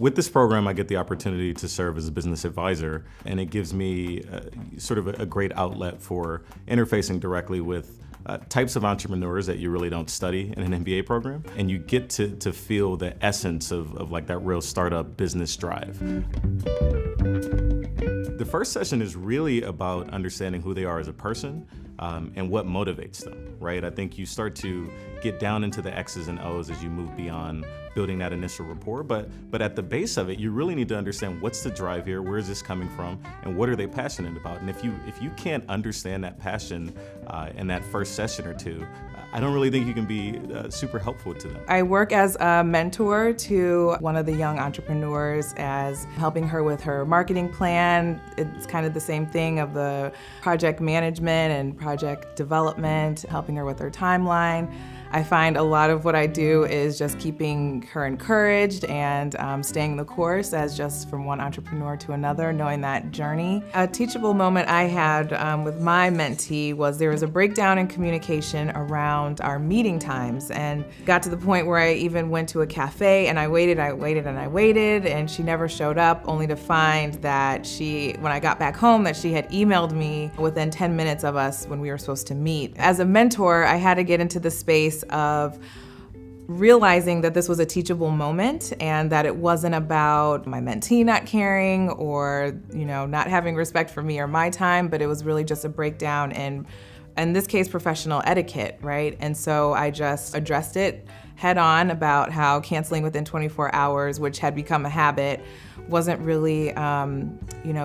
With this program, I get the opportunity to serve as a business advisor, and it gives me sort of a great outlet for interfacing directly with types of entrepreneurs that you really don't study in an MBA program, and you get to feel the essence of like that real startup business drive. The first session is really about understanding who they are as a person and what motivates them, right? I think you start to get down into the X's and O's as you move beyond building that initial rapport, but at the base of it, you really need to understand what's the drive here, where is this coming from, and what are they passionate about? And if you can't understand that passion in that first session or two, I don't really think you can be super helpful to them. I work as a mentor to one of the young entrepreneurs, as helping her with her marketing plan. It's kind of the same thing of the project management and project development, helping her with her timeline. I find a lot of what I do is just keeping her encouraged and staying the course as just from one entrepreneur to another, knowing that journey. A teachable moment I had with my mentee was there was a breakdown in communication around our meeting times, and got to the point where I even went to a cafe and I waited, and she never showed up, only to find that when I got back home, that she had emailed me within 10 minutes of us when we were supposed to meet. As a mentor, I had to get into the space of realizing that this was a teachable moment and that it wasn't about my mentee not caring or not having respect for me or my time, but it was really just a breakdown in this case, professional etiquette, right? And so I just addressed it head on about how canceling within 24 hours, which had become a habit, wasn't really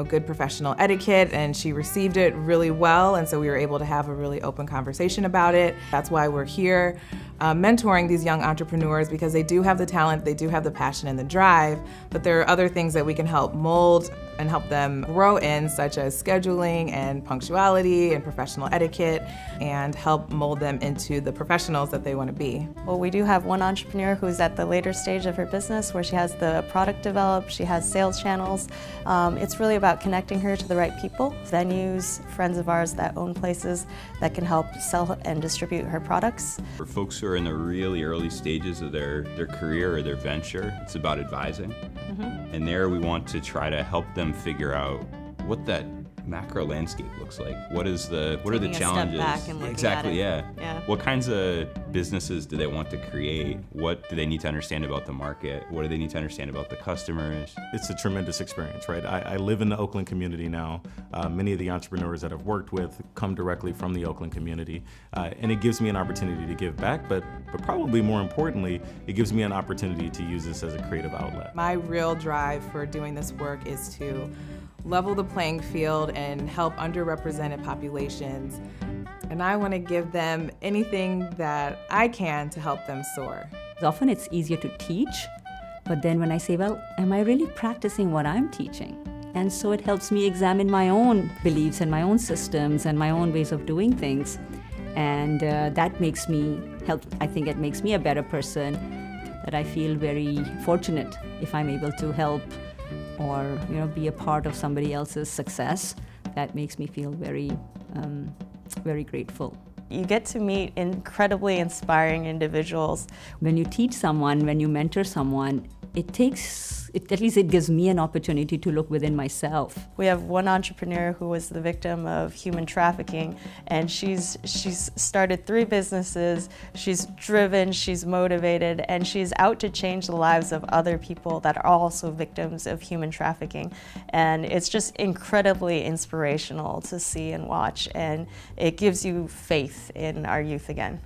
good professional etiquette, and she received it really well, and so we were able to have a really open conversation about it. That's why we're here mentoring these young entrepreneurs, because they do have the talent, they do have the passion and the drive, but there are other things that we can help mold and help them grow in, such as scheduling and punctuality and professional etiquette, and help mold them into the professionals that they want to be. Well, we do have one entrepreneur who's at the later stage of her business where she has the product developed, she has sales channels. It's really about connecting her to the right people, venues, friends of ours that own places that can help sell and distribute her products. For folks who are in the really early stages of their career or their venture, it's about advising. And there we want to try to help them figure out what that macro landscape looks like. What are the challenges? Step back and looking exactly, at it. yeah. What kinds of businesses do they want to create? What do they need to understand about the market? What do they need to understand about the customers? It's a tremendous experience, right? I live in the Oakland community now. Many of the entrepreneurs that I've worked with come directly from the Oakland community, and it gives me an opportunity to give back, but probably more importantly, it gives me an opportunity to use this as a creative outlet. My real drive for doing this work is to level the playing field and help underrepresented populations. And I want to give them anything that I can to help them soar. Often it's easier to teach, but then when I say, well, am I really practicing what I'm teaching? And so it helps me examine my own beliefs and my own systems and my own ways of doing things. And that makes me I think it makes me a better person, that I feel very fortunate if I'm able to help or be a part of somebody else's success. That makes me feel very, very grateful. You get to meet incredibly inspiring individuals. When you teach someone, when you mentor someone, at least it gives me an opportunity to look within myself. We have one entrepreneur who was the victim of human trafficking, and she's started 3 businesses. She's driven, she's motivated, and she's out to change the lives of other people that are also victims of human trafficking. And it's just incredibly inspirational to see and watch, and it gives you faith in our youth again.